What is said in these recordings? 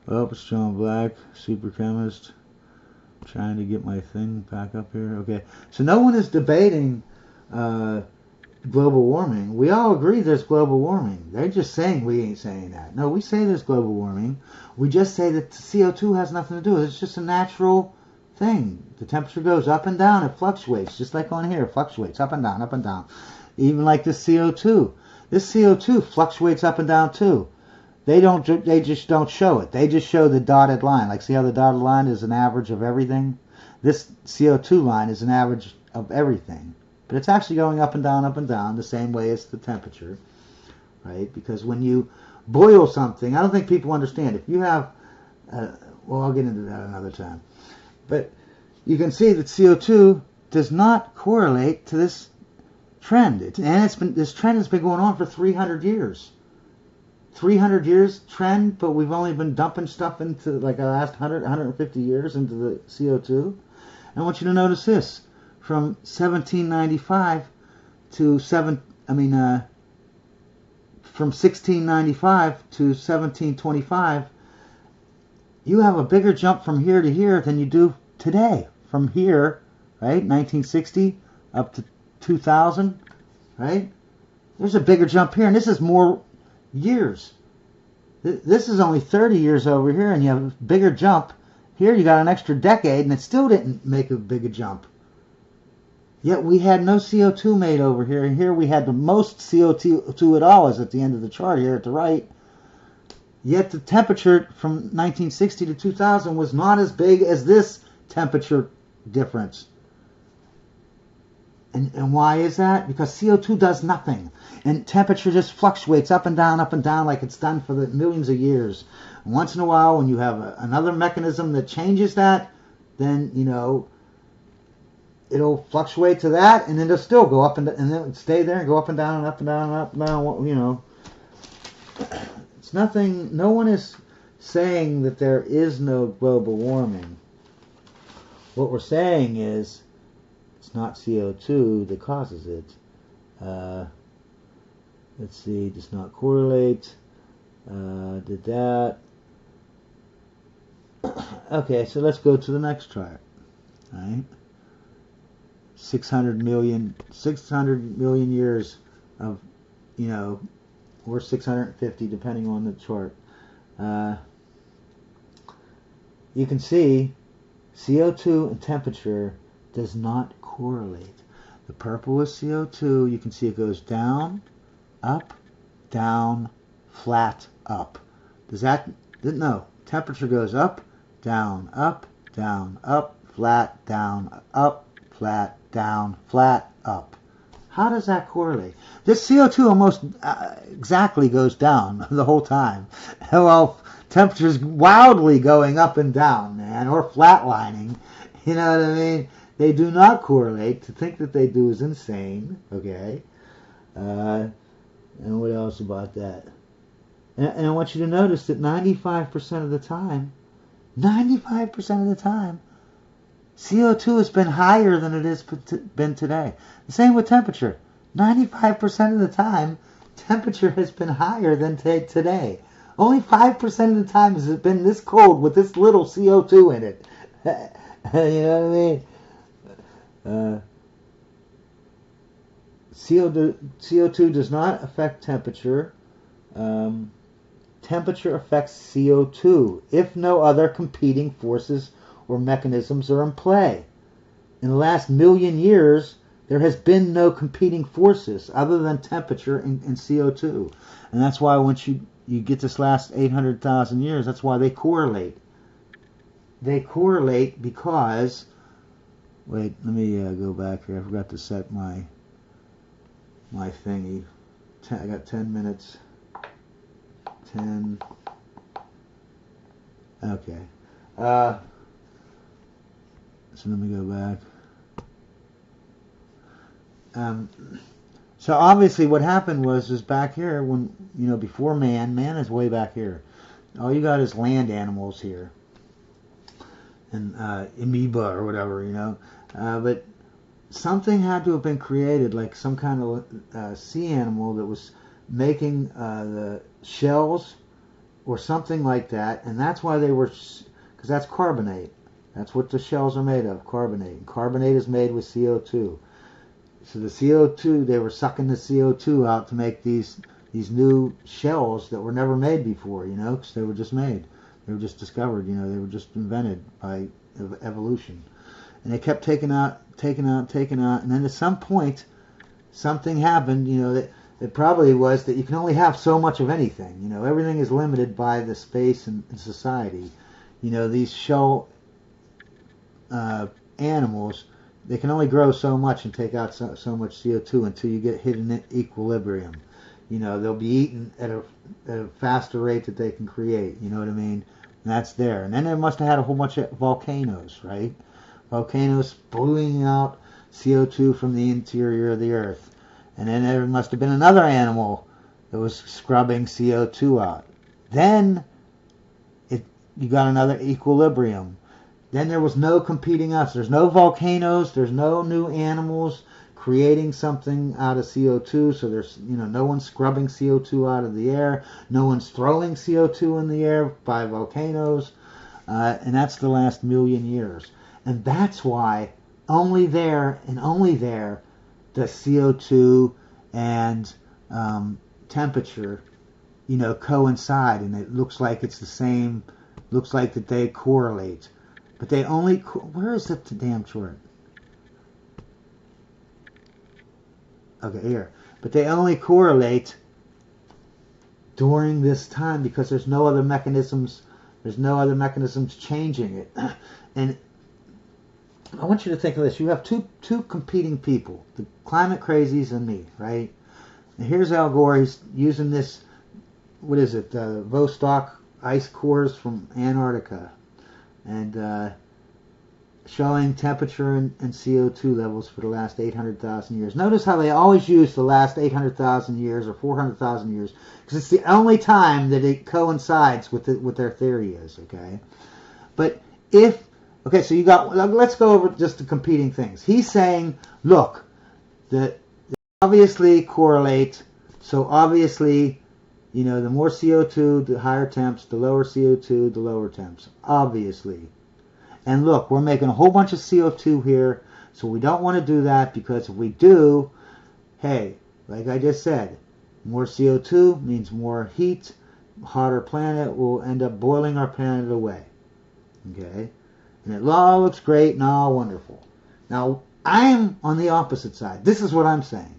Oh, it's John Black, super chemist. Trying to get my thing back up here. Okay, so no one is debating uh, global warming. We all agree there's global warming. They're just saying we ain't saying that. No, we say there's global warming. We just say that CO2 has nothing to do with it. It's just a natural thing. The temperature goes up and down. It fluctuates, just like on here. It fluctuates up and down, up and down. Even like this CO2. This CO2 fluctuates up and down too. They don't. They just don't show it. They just show the dotted line. Like, see how the dotted line is an average of everything? This CO2 line is an average of everything. But it's actually going up and down, the same way as the temperature, right? Because when you boil something, I don't think people understand. If you have, well, I'll get into that another time. But you can see that CO2 does not correlate to this trend. This trend has been going on for 300 years. 300 years trend, but we've only been dumping stuff into like the last 150 years into the CO2. And I want you to notice this. From 1795 to from 1695 to 1725, you have a bigger jump from here to here than you do today. From here, right, 1960 up to 2000, right? There's a bigger jump here, and this is more years. This is only 30 years over here, and you have a bigger jump. Here you got an extra decade, and it still didn't make a bigger jump. Yet we had no CO2 made over here, and here we had the most CO2 at all, is at the end of the chart here at the right. Yet the temperature from 1960 to 2000 was not as big as this temperature difference. And why is that? Because CO2 does nothing. And temperature just fluctuates up and down like it's done for the millions of years. And once in a while, when you have another mechanism that changes that, then, you know, it'll fluctuate to that, and then it'll still go up and then it'll stay there and go up and down and up and down and up and down, you know. It's nothing, no one is saying that there is no global warming. What we're saying is it's not CO2 that causes it. Let's see, does not correlate. Did that. Okay, so let's go to the next chart. All right. 600 million years of, you know, or 650 depending on the chart. You can see CO2 and temperature does not correlate. The purple is CO2. You can see it goes down, up, down, flat, up. Does that, no, temperature goes up, down, up, flat, down, up, flat, down, flat, up. How does that correlate? This CO2 almost exactly goes down the whole time. Well, temperature's wildly going up and down, man, or flatlining. You know what I mean? They do not correlate. To think that they do is insane. Okay. And what else about that? And I want you to notice that 95% of the time, 95% of the time, CO2 has been higher than it has been today. The same with temperature. 95% of the time, temperature has been higher than today. Only 5% of the time has it been this cold with this little CO2 in it. You know what I mean? CO2 does not affect temperature. Temperature affects CO2 if no other competing forces or mechanisms are in play. In the last million years, there has been no competing forces other than temperature and CO2. And that's why once you get this last 800,000 years, that's why they correlate. They correlate because, wait, let me go back here. I forgot to set my thingy. I got 10 minutes. 10. Okay. So let me go back. So obviously what happened was back here when, you know, before man is way back here. All you got is land animals here. And amoeba or whatever, you know. But something had to have been created, like some kind of sea animal that was making the shells or something like that, and that's why they were, because that's carbonate. That's what the shells are made of, carbonate. And carbonate is made with CO2. So the CO2, they were sucking the CO2 out to make these new shells that were never made before, because they were just made. They were just discovered, they were just invented by evolution. And they kept taking out, and then at some point, something happened, that it probably was that you can only have so much of anything. Everything is limited by the space and society. These shell animals, they can only grow so much and take out so much CO2 until you get hit in equilibrium. They'll be eaten at a faster rate that they can create. You know what I mean? And that's there. And then they must have had a whole bunch of volcanoes, right? Volcanoes spewing out CO2 from the interior of the earth. And then there must have been another animal that was scrubbing CO2 out. Then you got another equilibrium. Then there was no competing us. There's no volcanoes. There's no new animals creating something out of CO2. So there's, no one's scrubbing CO2 out of the air. No one's throwing CO2 in the air by volcanoes. And that's the last million years. And that's why only there and only there does CO2 and temperature, coincide. And it looks like it's the same, looks like that they correlate. But they only, where is the damn chart? Okay, here. But they only correlate during this time because there's no other mechanisms changing it. And I want you to think of this. You have two competing people, the climate crazies and me, right? And here's Al Gore. He's using this, what is it, Vostok ice cores from Antarctica. And showing temperature and CO2 levels for the last 800,000 years. Notice how they always use the last 800,000 years or 400,000 years because it's the only time that it coincides with what their theory is, okay? But okay, so let's go over just the competing things. He's saying, look, that they obviously correlate, so obviously, the more CO2, the higher temps, the lower CO2, the lower temps, obviously. And look, we're making a whole bunch of CO2 here, so we don't want to do that because if we do, hey, like I just said, more CO2 means more heat, hotter planet will end up boiling our planet away. Okay? And it all looks great and all wonderful. Now, I'm on the opposite side. This is what I'm saying.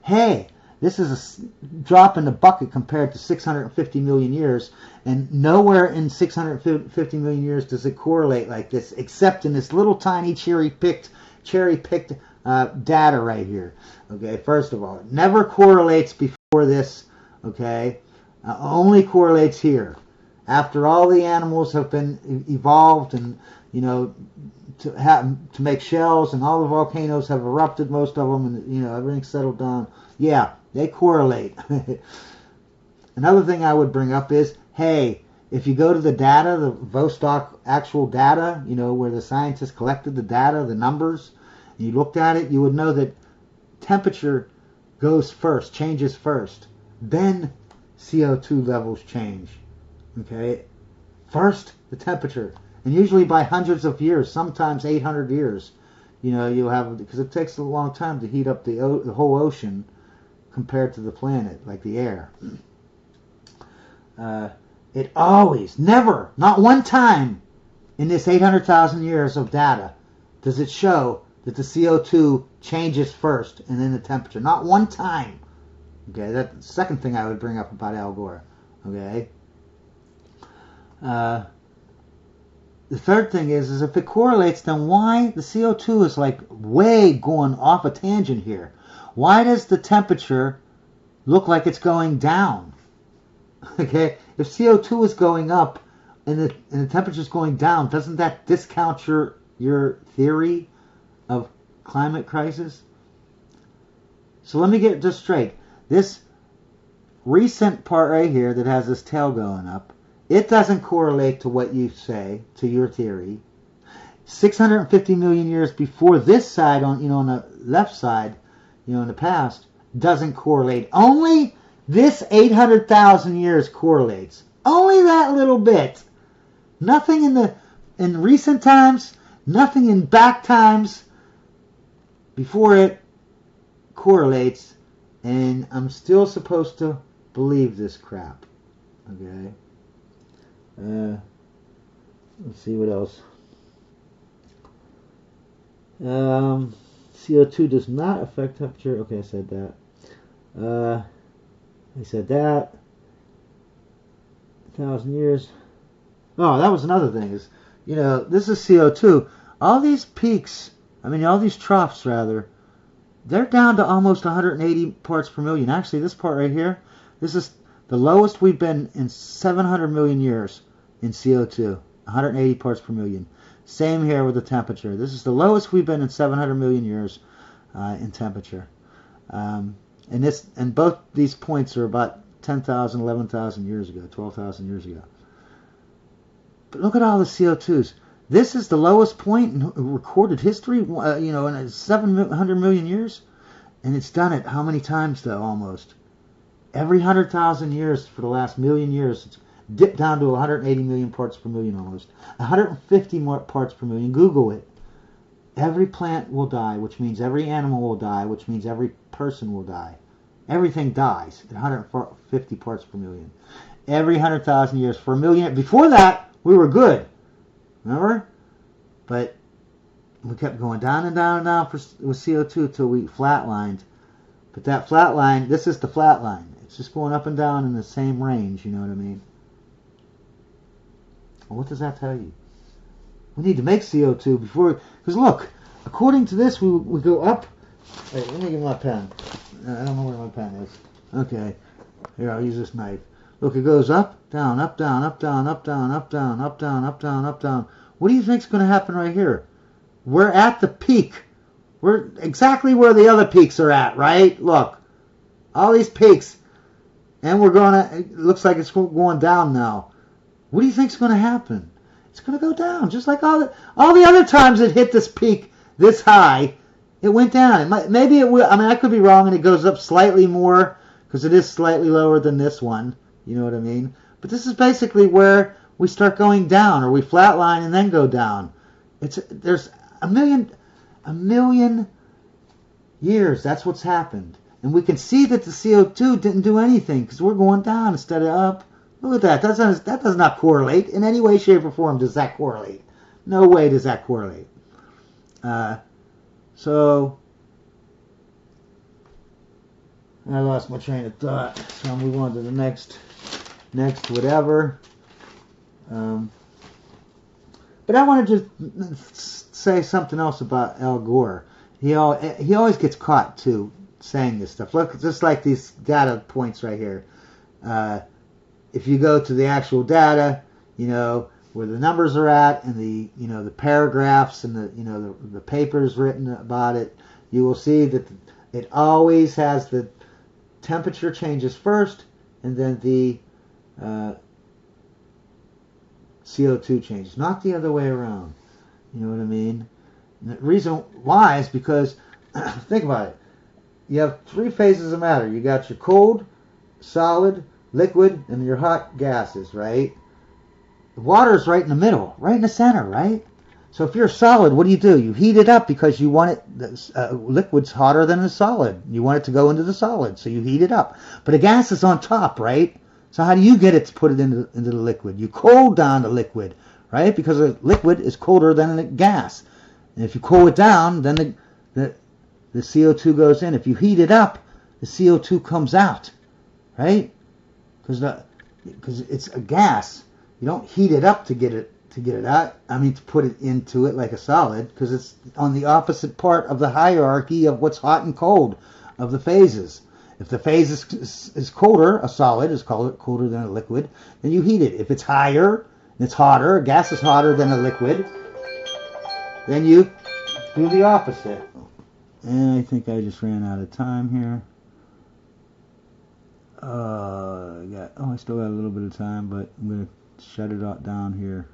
Hey, this is a drop in the bucket compared to 650 million years, and nowhere in 650 million years does it correlate like this, except in this little tiny cherry-picked data right here. Okay, first of all, it never correlates before this. Okay, only correlates here. After all the animals have been evolved and to make shells, and all the volcanoes have erupted, most of them, and everything's settled down. Yeah, they correlate. Another thing I would bring up is, hey, if you go to the data, the Vostok actual data, where the scientists collected the data, the numbers, and you looked at it, you would know that temperature goes first, changes first. Then CO2 levels change. Okay? First, the temperature. And usually by hundreds of years, sometimes 800 years, you'll have, because it takes a long time to heat up the whole ocean compared to the planet, like the air. It always, never, not one time in this 800,000 years of data does it show that the CO2 changes first and then the temperature. Not one time. Okay, that's the second thing I would bring up about Al Gore. Okay. The third thing is if it correlates, then why the CO2 is like way going off a tangent here? Why does the temperature look like it's going down? Okay, if CO2 is going up and the temperature is going down, doesn't that discount your theory of climate crisis? So let me get this straight. This recent part right here that has this tail going up, it doesn't correlate to what you say, to your theory. 650 million years before this side, on the left side, in the past, doesn't correlate. Only this 800,000 years correlates. Only that little bit. Nothing in recent times, nothing in back times before it correlates, and I'm still supposed to believe this crap. Okay. Let's see what else. CO2 does not affect temperature. Okay, I said that. I said that. 1,000 years. Oh, that was another thing. Is this is CO2. All these peaks, all these troughs rather, they're down to almost 180 parts per million. Actually, this part right here, this is the lowest we've been in 700 million years in CO2. 180 parts per million. Same here with the temperature. This is the lowest we've been in 700 million years in temperature. And both these points are about 10,000, 11,000 years ago, 12,000 years ago. But look at all the CO2s. This is the lowest point in recorded history, in 700 million years. And it's done it how many times, though, almost? Every 100,000 years for the last million years, it's dipped down to 180 million parts per million almost. 150 more parts per million. Google it. Every plant will die, which means every animal will die, which means every person will die. Everything dies at 150 parts per million. Every 100,000 years. For a million. Before that, we were good. Remember? But we kept going down and down and down with CO2 until we flatlined. But that flat line, this is the flat line. It's just going up and down in the same range, you know what I mean? Well, what does that tell you? We need to make CO2 before... Because look, according to this, we go up... Wait, let me get my pen. I don't know where my pen is. Okay. Here, I'll use this knife. Look, it goes up, down, up, down, up, down, up, down, up, down, up, down, up, down, up, down. What do you think's going to happen right here? We're at the peak. We're exactly where the other peaks are at, right? Look. All these peaks. And we're going to... It looks like it's going down now. What do you think's going to happen? It's going to go down, just like all the other times it hit this peak this high. It went down. Maybe it will. I could be wrong, and it goes up slightly more because it is slightly lower than this one. You know what I mean? But this is basically where we start going down, or we flatline and then go down. There's a million years. That's what's happened, and we can see that the CO2 didn't do anything because we're going down instead of up. Look at that. That does not correlate in any way, shape, or form. Does that correlate? No way does that correlate. So I lost my train of thought. So I'll move on to the next whatever. But I wanted to say something else about Al Gore. He always gets caught too saying this stuff. Look, just like these data points right here. If you go to the actual data, where the numbers are at and the paragraphs and the papers written about it, you will see that it always has the temperature changes first and then the CO2 changes, not the other way around. You know what I mean? And the reason why is because, think about it. You have three phases of matter. You got your cold, solid, liquid, and your hot gases, right? The water is right in the middle, right in the center, right? So if you're solid, what do? You heat it up because you want it, liquid's hotter than the solid. You want it to go into the solid, so you heat it up. But a gas is on top, right? So how do you get it to put it into the liquid? You cool down the liquid, right? Because the liquid is colder than the gas. And if you cool it down, then the CO2 goes in. If you heat it up, the CO2 comes out, right? Because it's a gas. You don't heat it up to get it out. To put it into it like a solid, because it's on the opposite part of the hierarchy of what's hot and cold of the phases. If the phase is colder, a solid is colder than a liquid, then you heat it. If it's higher and it's hotter, a gas is hotter than a liquid, then you do the opposite. And I think I just ran out of time here. I still got a little bit of time, but I'm going to shut it down here.